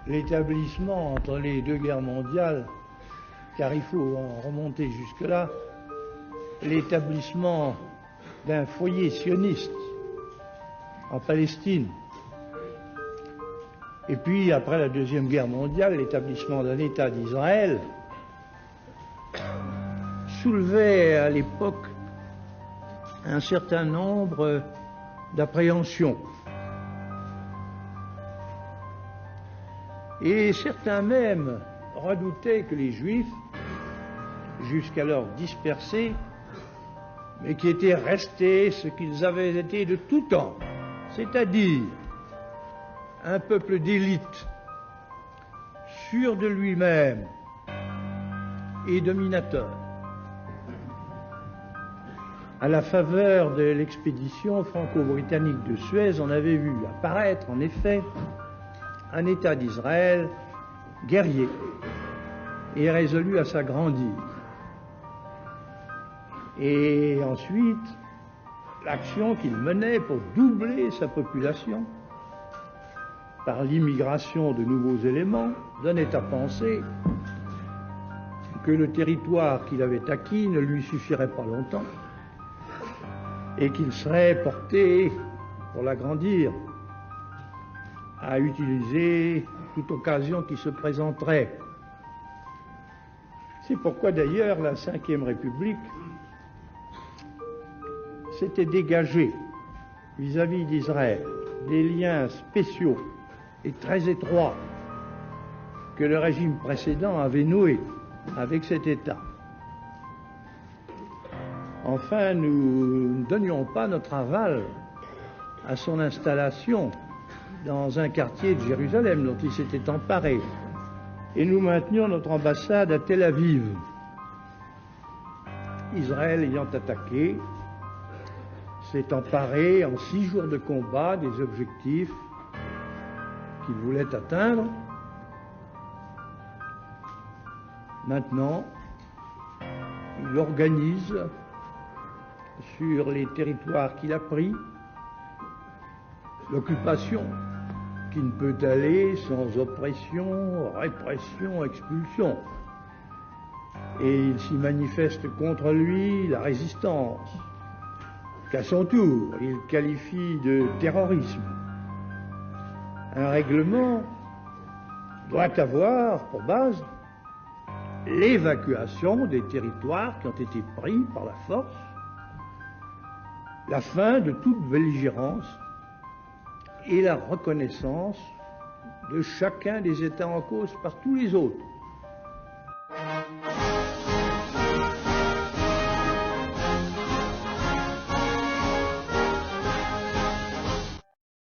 l'établissement entre les deux guerres mondiales, car il faut en remonter jusque-là, l'établissement d'un foyer sioniste en Palestine. Et puis, après la Deuxième Guerre mondiale, l'établissement d'un État d'Israël soulevait à l'époque un certain nombre d'appréhensions. Et certains même redoutaient que les Juifs, jusqu'alors dispersés, mais qui étaient restés ce qu'ils avaient été de tout temps, c'est-à-dire un peuple d'élite, sûr de lui-même et dominateur. À la faveur de l'expédition franco-britannique de Suez, on avait vu apparaître, en effet, un État d'Israël guerrier et résolu à s'agrandir. Et ensuite, l'action qu'il menait pour doubler sa population par l'immigration de nouveaux éléments donnait à penser que le territoire qu'il avait acquis ne lui suffirait pas longtemps et qu'il serait porté, pour l'agrandir, à utiliser toute occasion qui se présenterait. C'est pourquoi d'ailleurs la Ve République s'était dégagée vis-à-vis d'Israël des liens spéciaux et très étroits que le régime précédent avait noués avec cet État. Enfin, nous ne donnions pas notre aval à son installation dans un quartier de Jérusalem dont il s'était emparé, et nous maintenions notre ambassade à Tel Aviv. Israël ayant attaqué, s'est emparé en 6 jours de combat des objectifs qu'il voulait atteindre. Maintenant, il organise sur les territoires qu'il a pris l'occupation qui ne peut aller sans oppression, répression, expulsion. Et il s'y manifeste contre lui la résistance, qu'à son tour, il qualifie de terrorisme. Un règlement doit avoir pour base l'évacuation des territoires qui ont été pris par la force, la fin de toute belligérance et la reconnaissance de chacun des États en cause par tous les autres.